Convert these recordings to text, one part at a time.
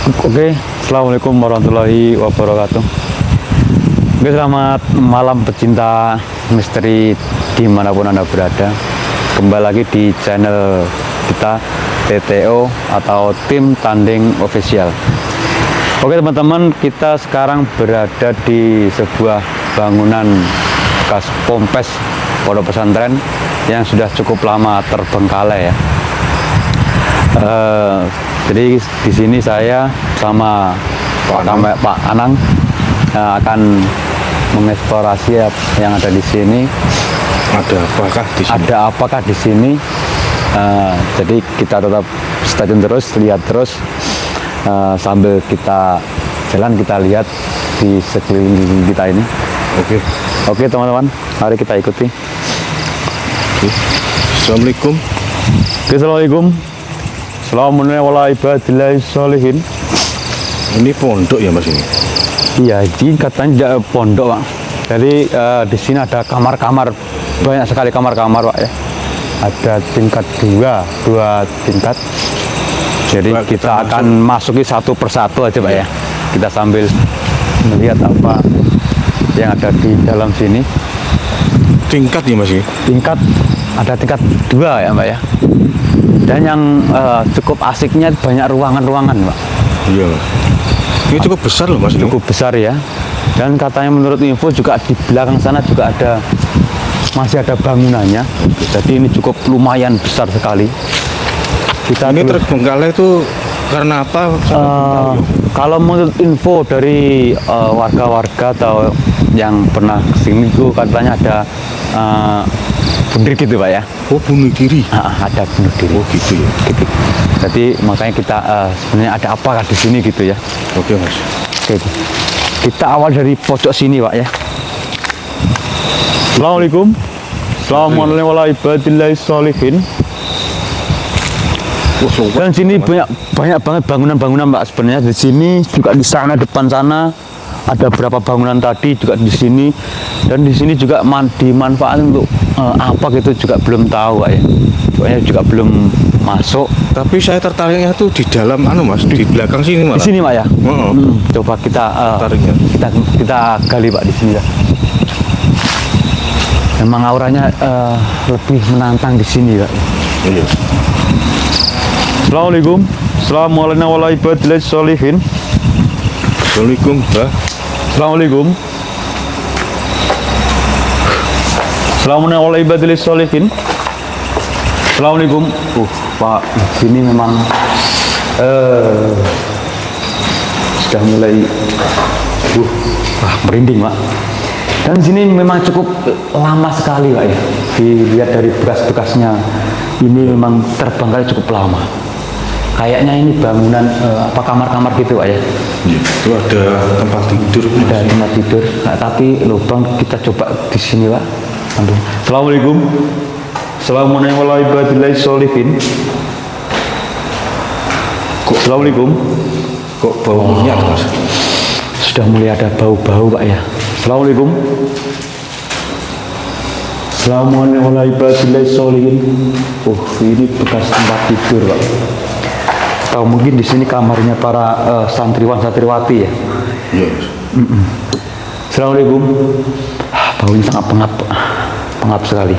Oke, assalamualaikum warahmatullahi wabarakatuh. Oke, selamat malam pecinta misteri dimanapun Anda berada. Kembali lagi di channel kita TTO atau Tim Tanding Official. Oke teman-teman, kita sekarang berada di sebuah bangunan bekas pompes pondok pesantren yang sudah cukup lama terbengkalai ya. Jadi di sini saya sama Pak Anang akan mengeksplorasi yang ada di sini. Ada apakah di sini? Ada apakah di sini? Jadi kita tetap stay tune terus, lihat terus sambil kita jalan, kita lihat di sekeliling kita ini. Oke teman-teman, mari kita ikuti. Assalamualaikum. Assalamualaikum. Assalamualaikum warahmatullahi wabarakatuh. Ini pondok ya Mas ini? Iya, ini katanya pondok Pak. Jadi di sini ada kamar-kamar, banyak sekali kamar-kamar Pak ya. Ada tingkat dua tingkat. Jadi kita akan masuki satu persatu aja Pak ya. Kita sambil melihat apa yang ada di dalam sini. Tingkat ya Mas ini? Tingkat, ada tingkat 2 ya Mbak ya. Dan yang cukup asiknya banyak ruangan-ruangan Pak. Iya Mas. Ini cukup besar loh Mas. Cukup besar ya. Dan katanya menurut info juga di belakang sana juga masih ada bangunannya. Jadi ini cukup lumayan besar sekali. Ini terbengkalai itu karena apa? Kalau menurut info dari warga-warga atau yang pernah kesini itu katanya ada bunuh diri gitu Pak ya. Oh, bunuh diri? Ada bunuh diri. Oh gitu ya. Gitu. Jadi makanya kita sebenarnya ada apakah di sini gitu ya. Oke Mas. Oke. Kita awal dari pojok sini Pak ya. Assalamualaikum. Assalamualaikum warahmatullahi wabarakatuh. Dan sini banyak banget bangunan-bangunan Pak sebenarnya. Di sini juga, di sana depan sana ada beberapa bangunan tadi juga di sini, dan di sini juga dimanfaatkan untuk apa gitu juga belum tahu Pak ya. Soalnya juga belum masuk. Tapi saya tertariknya tuh di dalam Mas, di belakang sini malah. Di sini Pak ya. Coba kita kita gali Pak di sini ya. Memang auranya lebih menantang di sini Pak. Iya. Assalamualaikum. Assalamualaikum warahmatullahi wabarakatuh. Assalamualaikum, Mbak. Assalamualaikum. Assalamualaikum warahmatullahi wabarakatuh. Assalamualaikum. Pak, sini memang sudah mulai merinding Pak. Dan sini memang cukup lama sekali Pak ya. Dilihat dari bekas-bekasnya, ini memang terbengkalai cukup lama. Kayaknya ini bangunan kamar-kamar gitu Pak ya. Itu ada tempat tidur. Ada tempat tidur. Nah, tapi lubang kita coba di sini Pak. Assalamualaikum. Assalamualaikum warahmatullahi wabarakatuh. Assalamualaikum. Kok bau minyak Mas? Sudah mulai ada bau-bau Pak ya. Assalamualaikum. Assalamualaikum warahmatullahi wabarakatuh. Ini bekas tempat tidur Pak. Atau mungkin di sini kamarnya para santriwan-santriwati ya. Yes. Assalamualaikum. Baunya sangat pengap sekali.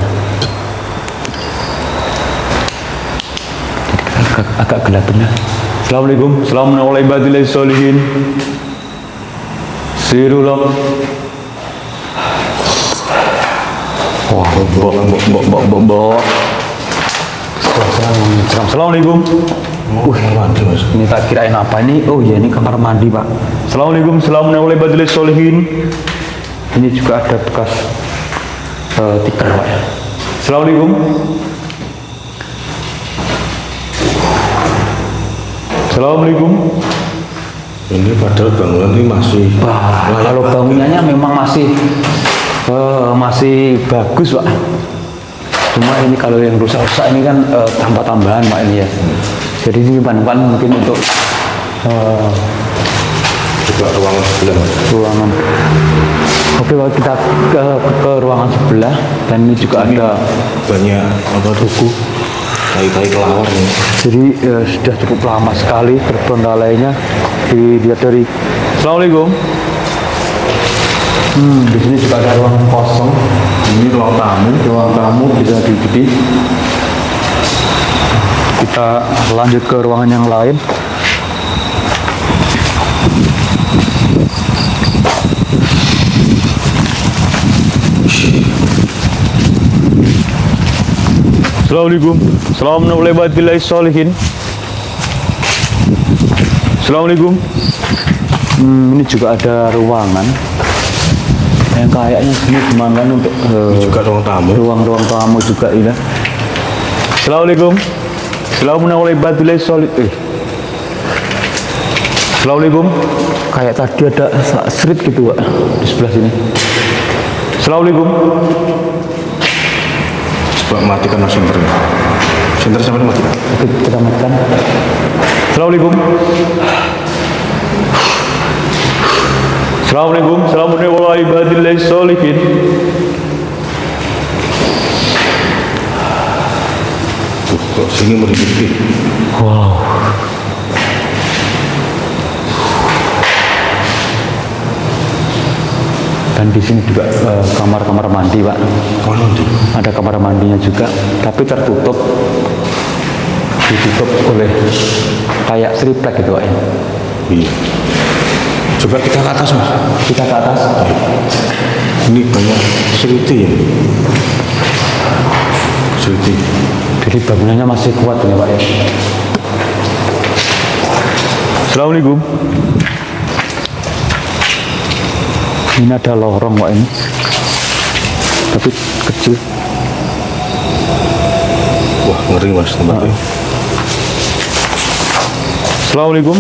Jadi kita agak gelap benar. Assalamualaikum. Assalamualaikum warahmatullahi wabarakatuh. Sirullah. Wah, bok. Assalamualaikum. Mandi Mas. Ini tak kirain apa ini? Oh ya, ini kamar mandi Pak. Assalamualaikum. Assalamualaikum warahmatullahi wabarakatuh. Ini juga ada bekas tikar Pak ya. Assalamualaikum. Assalamualaikum. Ini padahal bangunan ini masih kalau bangunannya memang masih bagus Pak. Cuma ini kalau yang rusak-rusak ini kan tambah-tambahan Pak ini ya. Jadi ini bahan-bahan mungkin untuk juga ruangan sebelah. Ruangan. Oke Pak, kita ke ruangan sebelah, dan ini juga ada banyak buku. Tai-tai kelawar nih. Jadi sudah cukup lama sekali terbengkalainya. Dilihat dari. Assalamualaikum. Di sini juga ada ruang kosong. Ini ruang tamu. Ruang tamu bisa diikuti. Kita lanjut ke ruangan yang lain. Assalamualaikum. Assalamualaikum warahmatullahi wabarakatuh. Assalamualaikum. Ini juga ada ruangan yang kayaknya sini dimanfaatkan untuk Juga ruang tamu. ruang-ruang tamu juga ini. Assalamualaikum. Assalamualaikum warahmatullahi wabarakatuh. Assalamualaikum. Kayak tadi ada street gitu Pak di sebelah sini. Assalamualaikum. Coba matikan mas senternya. Senter sampai matikan. Oke, kita matikan. Assalamualaikum. Assalamualaikum. Assalamualaikum warahmatullahi wabarakatuh. Tuh, kok sini merinding. Wow. Dan di sini juga kamar-kamar mandi, Pak. Kamar mandi. Ada kamar mandinya juga, tapi tertutup. Ditutup oleh kayak triplek gitu, Pak. Iya. Coba kita ke atas mas. Kita ke atas. Ini banyak security ya. Security. Jadi bangunannya masih kuat ya, Pak ya. Assalamualaikum. Ini ada lorong Pak ini, tapi kecil. Wah ngeri mas tempatnya. Assalamualaikum.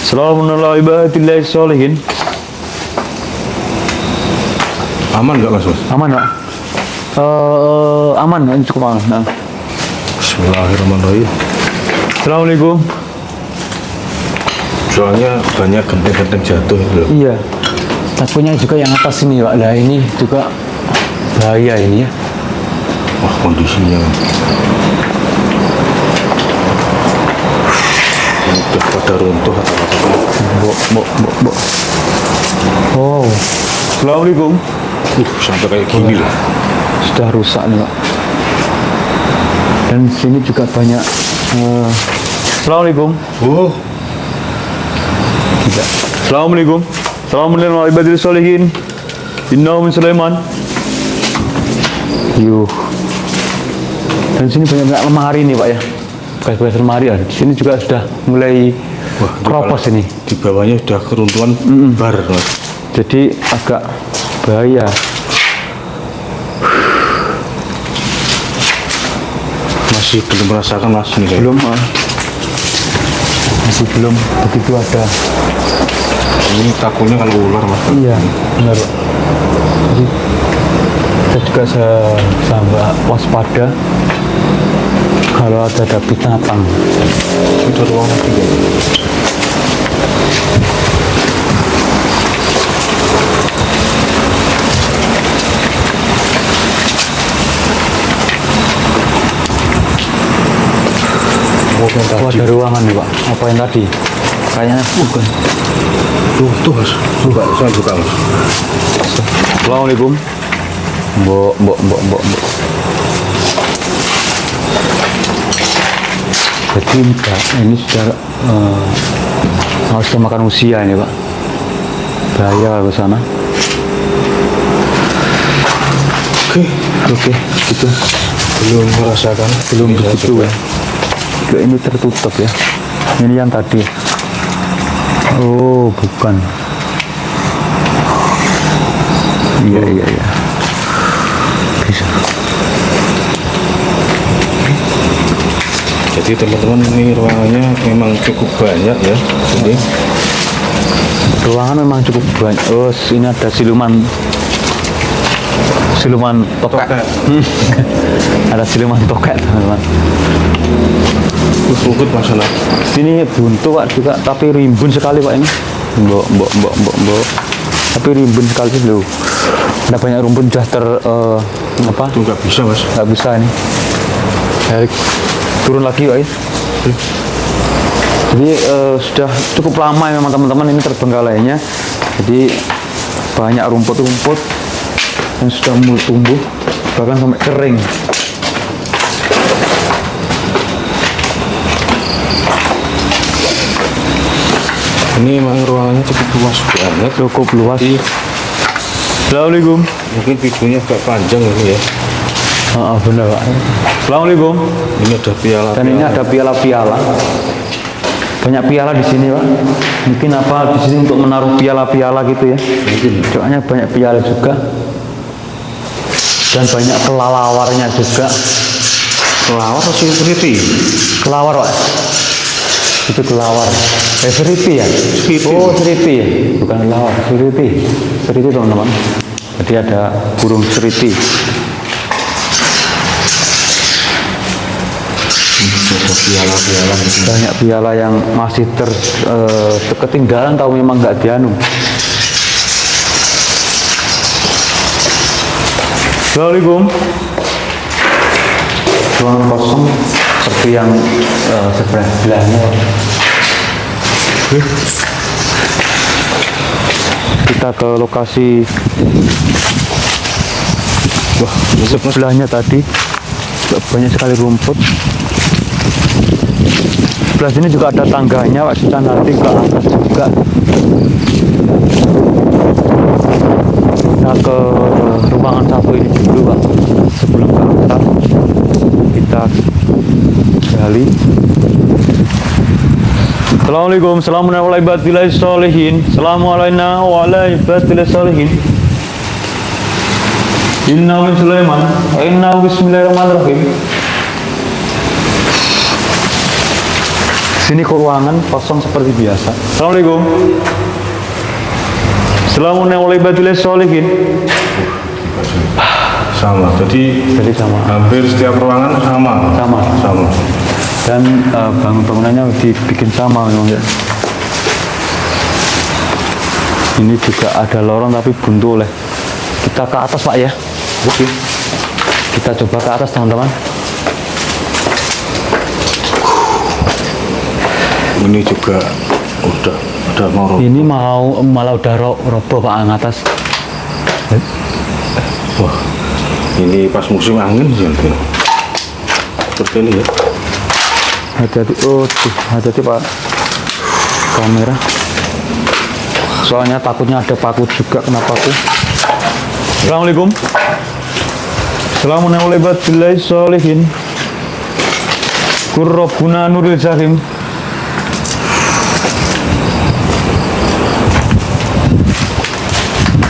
Assalamualaikum warahmatullahi wabarakatuh. Aman nggak mas? Aman Pak? Aman, cukup aman. Nah. Bismillahirrahmanirrahim. Assalamualaikum. Soalnya banyak genteng-genteng jatuh gitu. Iya. Takutnya juga yang atas ini Pak. Nah ini juga bahaya ini ya. Wah kondisinya. Ini udah pada runtuh atau Bo. Oh. Assalamualaikum. sampai kayak gini loh. Sudah rusak nih Pak. Dan sini juga banyak. Assalamualaikum. Oh, Tidak. Assalamualaikum. Assalamualaikum warahmatullahi wabarakatuh. Inna min Sulaiman. Yuh. Dan sini banyak lemari nih Pak ya. Bekas-bekas lemari ya. Di sini juga sudah mulai wah, keropos ini. di bawahnya sudah keruntuhan bar mas. Jadi agak bahaya. Masih belum merasakan mas ini kayak. Belum masih belum begitu ada. Ini takutnya kalau ular mas. Iya benar Pak. Jadi kita juga sampai waspada kalau ada binatang. Itu ruang lagi ya. Oh, ada ruangan nih Pak. Apa yang tadi? Kayaknya bukan. Tuh mas. Coba saya buka mas. Assalamualaikum. Mbok. Jadi ini sudah harus makan usia ini Pak. Bahaya kalau ke sana. Oke, gitu. Belum merasakan. Belum Ini saya begitu coba. ya. Juga ini tertutup ya. Ini yang tadi. Oh, bukan. Iya. Bisa. Jadi teman-teman ini ruangannya memang cukup banyak ya. Jadi Ruangan memang cukup banyak. Oh, ini ada siluman tokek. Ada siluman tokek, teman-teman. rumput masalah. Sini buntu Pak juga, tapi rimbun sekali Pak ini. Mbok. Tapi rimbun sekali loh. Ada banyak rumput sudah apa? Itu nggak bisa mas. Nggak bisa ini. Erik. turun lagi Pak ya. Jadi sudah cukup lama memang teman-teman ini terbengkalainya. Jadi banyak rumput-rumput yang sudah mulai tumbuh bahkan sampai kering. Ini memang ruangannya cukup luas banget. Cukup luas. Assalamualaikum. Mungkin videonya agak panjang ini ya. Benar Pak. Assalamualaikum. Ini ada piala. Dan ini ada piala-piala. Banyak piala di sini Pak. Mungkin apa di sini untuk menaruh piala-piala gitu ya. Mungkin. Soalnya banyak piala juga. Dan banyak kelalawarnya juga. Kelawar atau security? Kelawar Pak. Itu kelawar. Seriti ya? Seriti. Oh seriti ya? Bukan kelawar, seriti. Seriti teman-teman. Jadi ada burung seriti. Ada piala-piala gitu. Banyak piala yang masih ketinggalan atau memang nggak dianu. Assalamualaikum. Ruangan kosong seperti yang sebelah sebelahnya. Kita ke lokasi sebelahnya tadi. Banyak sekali rumput. Sebelah sini juga ada tangganya Pak, kita nanti ke atas juga. Kita ke ruangan satu ini dulu Pak, sebelum ke atas kita gali. Assalamualaikum, assalamualaikum warahmatullahi wabarakatuh. Assalamualaikum warahmatullahi wabarakatuh. Inna wa Sulaiman, inna bismillahirrahmanirrahim. Sini ke ruangan kosong seperti biasa. Assalamualaikum. Assalamualaikum warahmatullahi wabarakatuh. Sama. Jadi sama. hampir setiap ruangan sama. Sama. Dan bangunannya dibikin sama memang ya. Ini juga ada lorong tapi buntu oleh. Kita ke atas Pak ya. Oke. Kita coba ke atas teman-teman. Ini juga udah mau. Ini malah udah roboh Pak ang atas. Wah, ini pas musim angin sih. Seperti ini ya. Hati-hati, hati-hati Pak kamera. Soalnya takutnya ada paku juga, kena paku. Assalamualaikum. Assalamualaikum warahmatullahi wabarakatuh. Kurrobuna nuril jahim.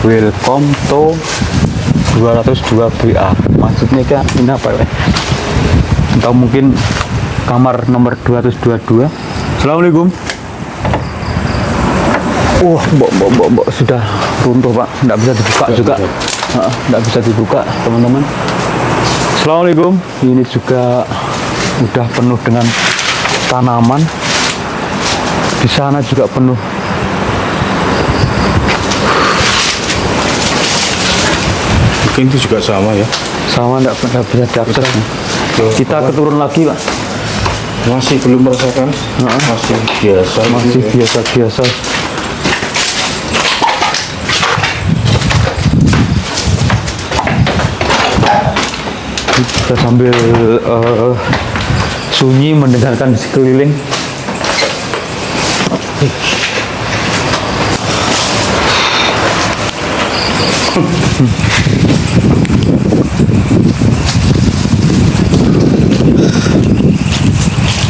Welcome to 202 BA. Maksudnya kan ini apa ya? Atau mungkin kamar nomor 222. Assalamualaikum. Mbok sudah runtuh Pak, nggak bisa dibuka juga. Nggak bisa dibuka teman-teman. Assalamualaikum. Ini juga udah penuh dengan tanaman. Di sana juga penuh. Mungkin itu juga sama ya. Sama, nggak bisa diakses. Kita keturun lagi Pak. Masih belum merasakan. Masih biasa. Masih biasa-biasa. Kita sambil sunyi mendengarkan di sekeliling.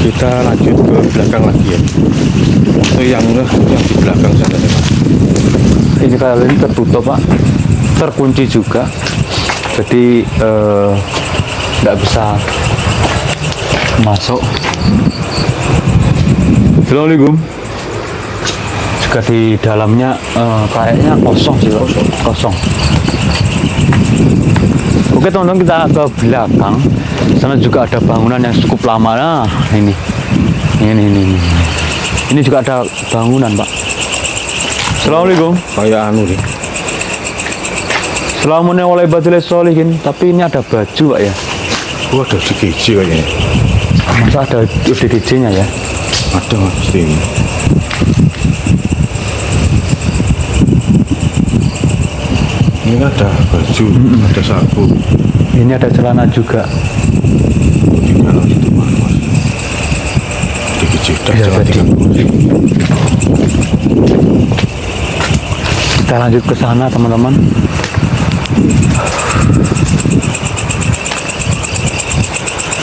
Kita lanjut ke belakang lagi ya. Itu yang di belakang sana ya, Pak. Ini kali ini tertutup Pak, terkunci juga. Jadi nggak bisa masuk. Assalamualaikum. Juga di dalamnya kayaknya kosong sih, kosong. Oke teman-teman, kita ke belakang. Sana juga ada bangunan yang cukup lama. Nah, ini juga ada bangunan Pak. Assalamualaikum. Kayak anu nih. Assalamualaikum warahmatullahi wabarakatuh. Tapi ini ada baju Pak ya. Ada di keji kayaknya. Masa ada ODGJ-nya ya? Ada mas ini. Ini ada baju, ada sapu. Ini ada celana juga. Di dalam situ mas. Dikit sudah Iya, jalan tadi. 30. Kita lanjut ke sana teman-teman.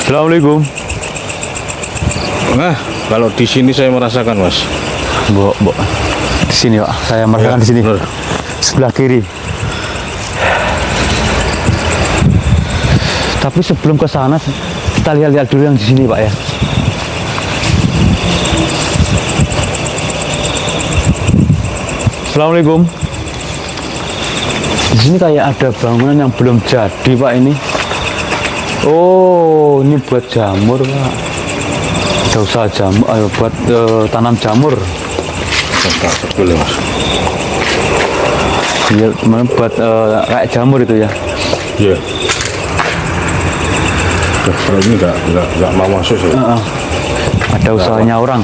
Assalamualaikum. Nah, kalau di sini saya merasakan mas. Bu. Di sini Pak. Saya merasakan di sini. bener. Sebelah kiri. Tapi sebelum ke sana kita lihat-lihat dulu yang di sini Pak ya. Assalamualaikum. Di sini kayak ada bangunan yang belum jadi Pak ini. Oh, ini buat jamur Pak. Ada usaha jamur, buat tanam jamur. Enggak boleh mas. Iya, buat kayak jamur itu ya. Iya. Kalau ini enggak mau masuk sih. Ada usahanya orang.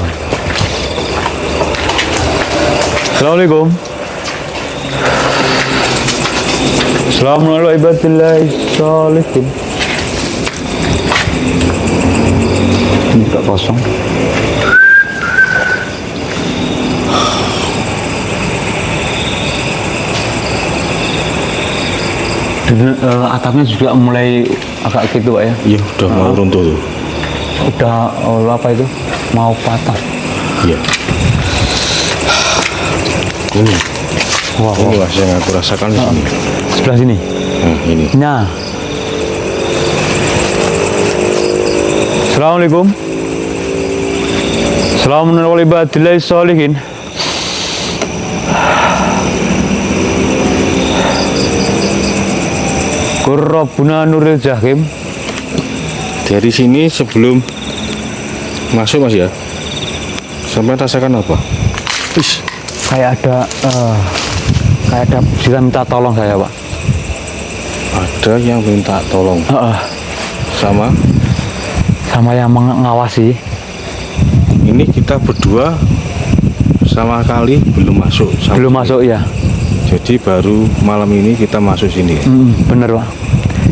Assalamualaikum. Assalamualaikum warahmatullahi wabarakatuh. Ini tak kosong. Dan atapnya juga mulai agak gitu Pak ya. Iya, udah mau runtuh tuh. Udah apa itu? Mau patah. Iya. Ini, Wah, ini mas yang aku rasakan di sini. sebelah sini. Nah, ini. Nah. Assalamualaikum. Assalamualaikum warahmatullahi wabarakatuh. Rabbuna nuril jahim. Dari sini sebelum masuk mas ya, sampai rasakan apa? Wih, Kayak ada bisa minta tolong saya Pak. ada yang minta tolong sama. Sama yang mengawasi. Ini kita berdua sama kali belum masuk. Belum masuk ya. Jadi baru malam ini kita masuk sini. Bener Pak.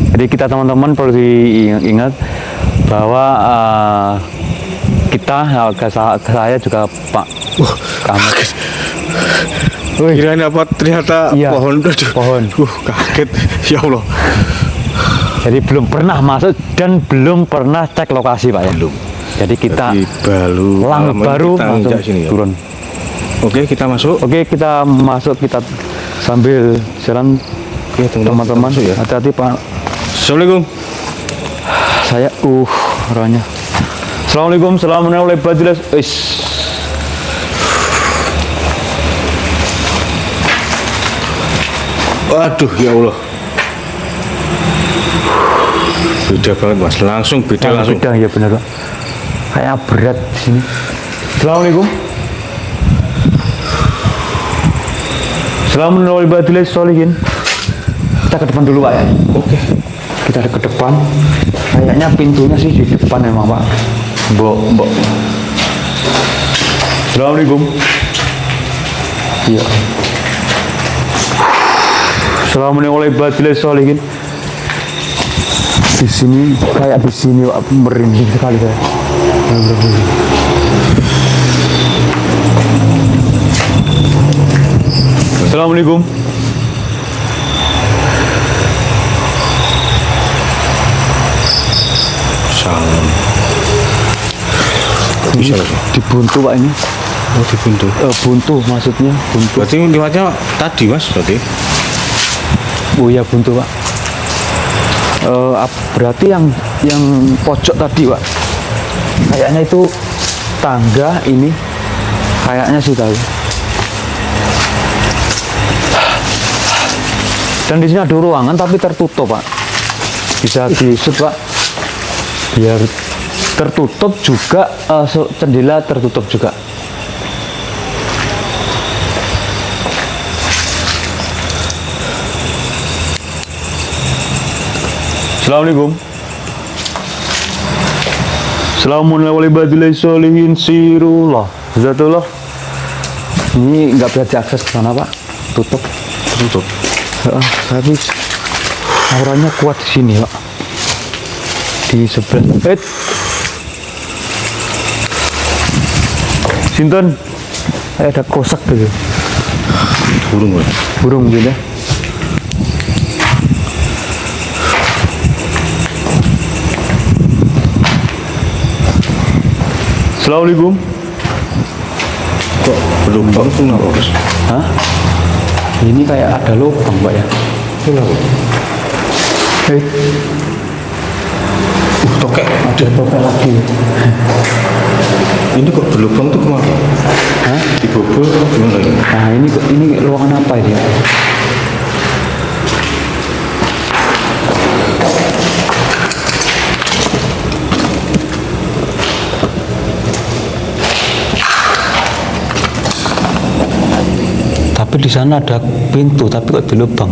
Jadi kita teman-teman perlu diingat bahwa kita, saya juga Pak Kamu. Kirain apa ternyata Iya, pohon. Aduh. pohon. Kaget ya Allah. Jadi belum pernah masuk dan belum pernah cek lokasi Pak ya. Belum. Jadi kita Jadi malam ini baru kita langsung injak sini ya. turun. Oke, kita masuk. Oke, kita masuk, kita sambil jalan Oke, teman-teman. masuk ya. Hati-hati Pak. Assalamualaikum. Saya orangnya. Assalamualaikum, assalamualaikum warahmatullahi wabarakatuh. Waduh, ya Allah. Beda banget mas, langsung beda langsung. Beda ya benar Pak. Kayak berat di sini. Assalamualaikum. Assalamualaikum warahmatullahi wabarakatuh. Kita ke depan dulu Pak ya. Oke. Kita ke depan. Kayaknya pintunya sih di depan memang Pak. Mbok. Assalamualaikum. Iya. Assalamualaikum warahmatullahi wabarakatuh. Di sini kayak di sini Pak, merinding sekali saya. Assalamualaikum. Salam. Bisa lagi. Di buntu Pak ini. Oh, di pintu. Buntu maksudnya buntu. Berarti lewatnya tadi mas, berarti. Oh iya buntu Pak. Berarti yang pojok tadi Pak. Kayaknya itu tangga ini. Kayaknya sih tahu. Dan di sini ada ruangan tapi tertutup Pak. Bisa disut Pak. Biar tertutup juga, jendela tertutup juga. Assalamualaikum. Assalamualaikum solihin sirullah. Zatullah. Ini nggak bisa diakses ke sana, Pak. Tutup. Tapi auranya kuat di sini, Pak. Di sebelah. Sinten? Ada kosak gitu. Burung gitu. Assalamualaikum. Kok berlubang tuh kenapa, Bos? Hah? Ini kayak ada lubang, Pak ya. Kenapa? Tokek. Ada tokek lagi. Ini kok berlubang tuh kenapa? Hah? Dibobol atau gimana ini? Nah, ini ruangan apa ini? Tapi di sana ada pintu, tapi kok di lubang.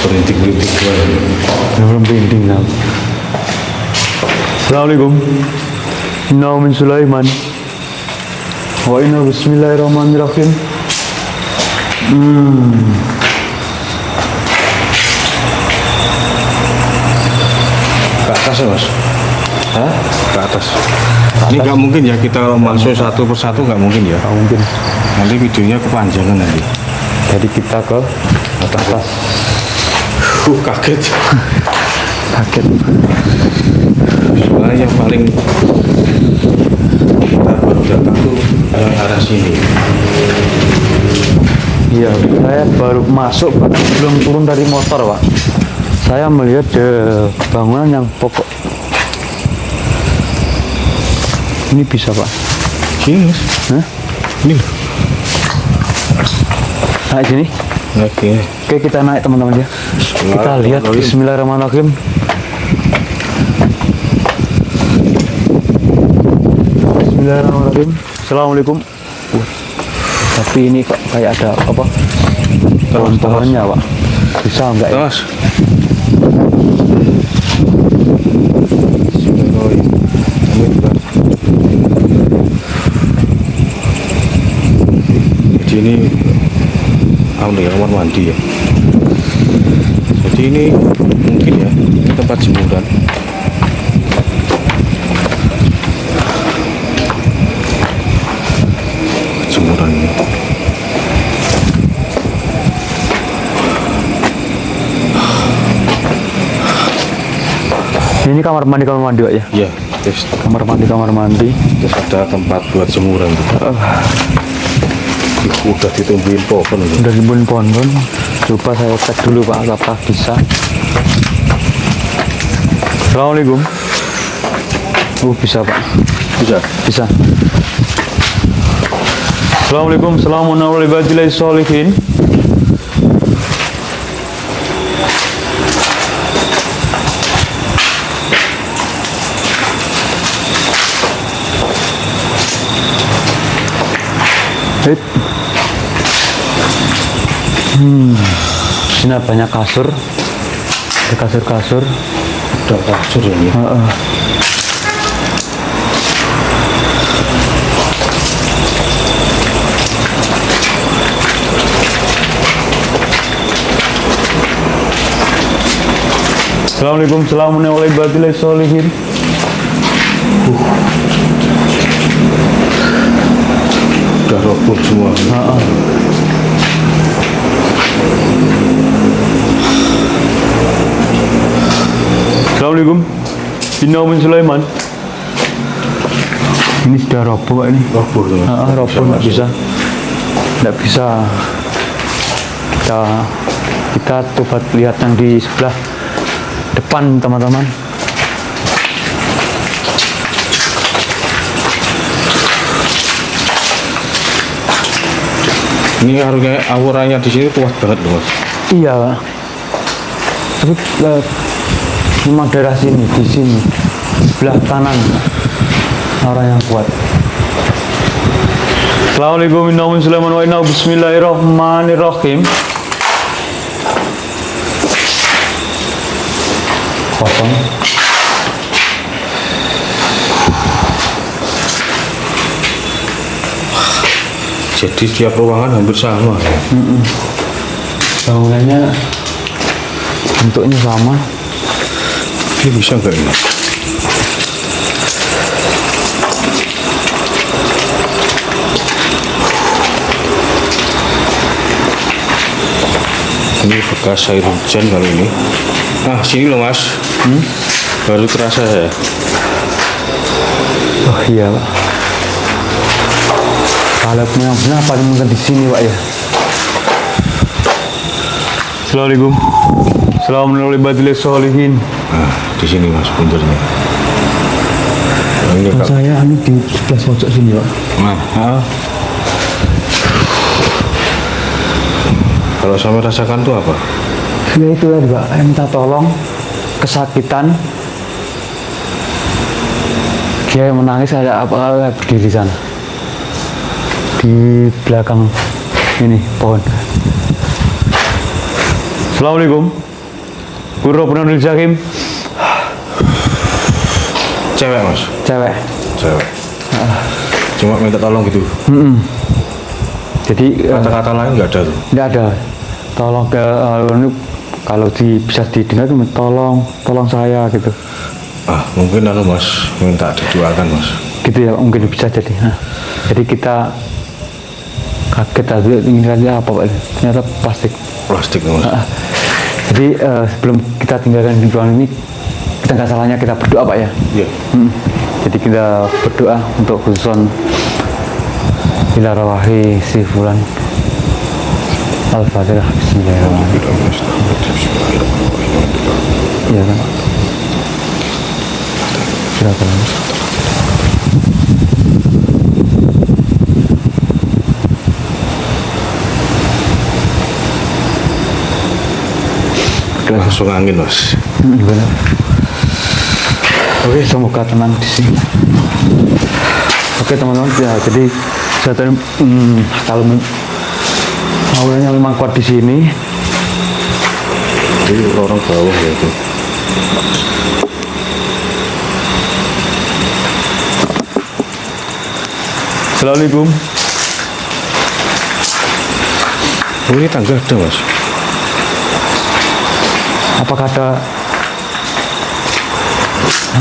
Berintik-berintik Belum printing lah. Assalamualaikum. Inna min Sulaiman. Wa inna bismillahirrahmanirrahim. ke atas ya, Mas? Hah? Ke atas. Ini nggak mungkin ya, kita kalau masuk satu persatu nggak mungkin ya. Nggak mungkin. Nanti videonya kepanjangan nanti. Jadi kita ke atas. Kaget. Kaget. Soalnya yang paling kita baru datang tuh yang arah sini. Iya, saya baru masuk, bahkan belum turun dari motor, Pak. Saya melihat bangunan yang pokok. Ini bisa, Pak. Sini, Mas. Hah? Ini. Naik sini. Oke. Oke, kita naik, teman-teman ya. Kita lihat. Bismillahirrahmanirrahim. Bismillahirrahmanirrahim. Assalamualaikum. Tapi ini kok kayak ada apa? Pohon-pohonnya, Pak. Bisa enggak ya? Mas. Bismillahirrahmanirrahim. Jadi ini kamar mandi ya. Jadi ini mungkin ya, ini tempat jemuran. Jemuran ini. Ini kamar mandi Pak ya? Ya, terus Kamar mandi. terus ada tempat buat jemuran. Udah ditumbuhin pohon ini. Udah ribuan pohon. Coba saya cek dulu, Pak, apakah bisa. Assalamualaikum. Bisa, Pak. Bisa. Assalamualaikum. Assalamualaikum warahmatullahi wabarakatuh. Sini banyak kasur. Ada kasur-kasur. Ada kasur ini. Assalamualaikum warahmatullahi wabarakatuh. Udah roboh semua. Assalamualaikum. Inna min Sulaiman. Ini sudah roboh, Pak, ini. Roboh tuh. Roboh, nggak bisa. Nggak bisa. Kita coba lihat yang di sebelah depan, teman-teman. Ini harusnya auranya di sini kuat banget loh mas. Iya, Pak. Tapi memang daerah sini, di sini, sebelah kanan orang yang kuat. Assalamualaikum warahmatullahi wabarakatuh. Bismillahirrahmanirrahim. Kosong. Jadi setiap ruangan hampir sama. Bangunannya bentuknya sama. Ini bisa nggak ini? Ini bekas air hujan kali ini. Ah, sini loh mas. Baru terasa ya. Oh iya, Pak. Kalau punya benar paling mungkin di sini, Pak ya. Assalamualaikum. Assalamualaikum warahmatullahi wabarakatuh. Nah, di sini mas pundernya. Nah, ini Kak. Saya di sebelah pojok sini, Pak. Nah, kalau saya rasakan tuh apa? Ya itu tadi, Pak. Saya minta tolong, kesakitan. Dia menangis, ada apa berdiri sana. Di belakang ini pohon. Assalamualaikum. Guru Penanul Jakim. Cewek mas? Cewek. Cewek. Cuma minta tolong gitu. Jadi Kata-kata lain nggak ada tuh. tidak ada. Tolong ke ini kalau bisa didengar, tolong saya gitu. Ah, mungkin mas minta didoakan mas. Gitu ya, mungkin bisa jadi. Nah, jadi kita kaget tadi ini saja apa, Pak? Ternyata plastik. Plastik mas. Jadi sebelum kita tinggalkan di ruangan ini, kita nggak salahnya kita berdoa, Pak ya. Iya. Jadi kita berdoa untuk khususon ila rawahi si fulan. Al-Fatihah. Bismillahirrahmanirrahim. Iya kan? Silakan. Langsung angin mas. Benar. Oke, semoga tenang di sini. Oke teman-teman, ya jadi saya tadi kalau auranya memang kuat di sini. Jadi orang bawah ya itu. Assalamualaikum. Oh, ini tangga ada mas. Apakah ada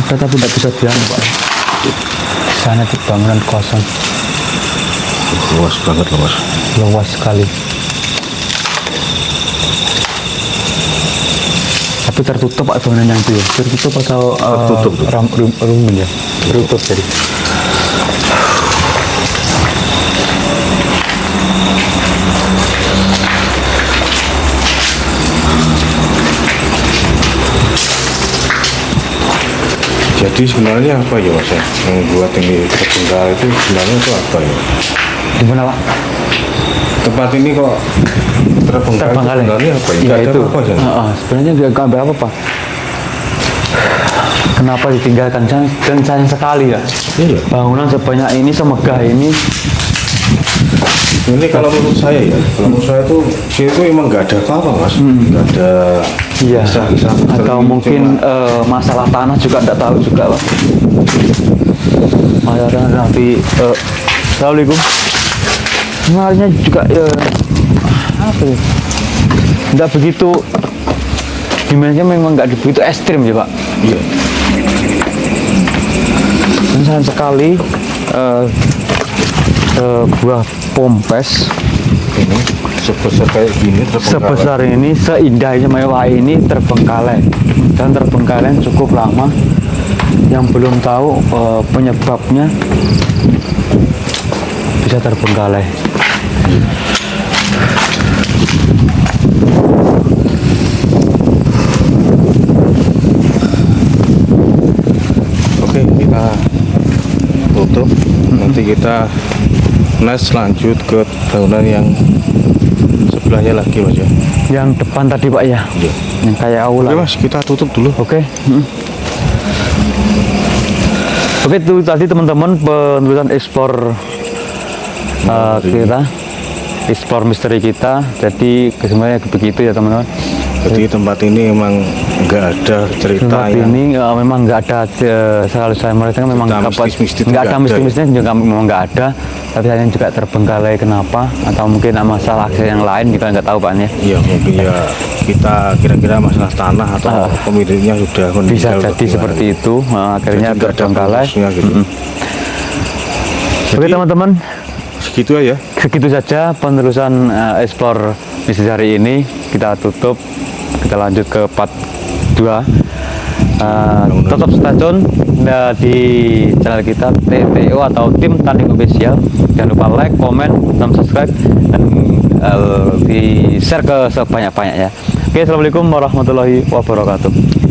tapi tidak bisa dianu, Pak. Di sana di bangunan kosong, Luas banget loh mas. luas sekali. Tapi tertutup Pak bangunan yang itu ya? Tertutup atau Tertutup tuh. rumun ya? Tertutup jadi. Jadi sebenarnya apa ya mas ya? Yang buat ini terbengkalai itu sebenarnya itu apa ya? Di mana, Pak? Tempat ini kok terbengkalai Terbengkalai. sebenarnya apa ya? Iya Nggak ada itu. apa-apa ya? Sebenarnya nggak ada apa-apa. Kenapa ditinggalkan? Dan sayang sekali ya. Iya. Bangunan sebanyak ini, semegah ini. Ini kalau menurut saya ya, kalau menurut saya tuh sini tuh emang nggak ada apa-apa mas, nggak ada Iya. kisah-kisah Atau misteri, mungkin cuma- masalah tanah juga tidak tahu juga, Pak. Masalah tanah tapi Assalamualaikum. Sebenarnya juga apa ya? Tidak begitu dimensinya memang nggak begitu ekstrim ya, Pak. Iya. Dan sayang sekali buah pompes Ini sebesar kayak gini terbengkalai. sebesar ini, seindah ini, mewah ini terbengkalai, dan terbengkalai cukup lama, yang belum tahu penyebabnya bisa terbengkalai. Oke, kita tutup tutup. Nanti kita next lanjut ke bangunan yang sebelahnya lagi Mas ya. Yang depan tadi Pak ya, Iya. yang kayak aula. Oke Mas, kita tutup dulu. Oke. Oke, itu tadi teman-teman penulisan explore kita, explore misteri kita. Jadi sebenarnya begitu ya teman-teman. Jadi tempat ini memang nggak ada cerita Tempat yang ini memang nggak ada, selalu saya merasakan memang cerita dapat mistis-mistis nggak ada nggak ada. mistis-mistisnya juga memang nggak ada. Tapi hanya juga terbengkalai kenapa? Atau mungkin masalah akses yang lain kita nggak tahu Pak ya. ya mungkin ya kita kira-kira masalah tanah atau pemiliknya sudah Bisa meninggal jadi atau seperti gimana. itu. Akhirnya Jadi nggak ada terbengkalai. pengurusnya gitu. Oke teman-teman, Segitu aja. segitu saja penerusan explore misteri hari ini. Kita tutup, kita lanjut ke part 2. Tetap stay tune di channel kita TTO atau Tim Tanding Official. Jangan lupa like, komen, dan subscribe, dan di share ke sebanyak-banyaknya. Oke, assalamualaikum warahmatullahi wabarakatuh.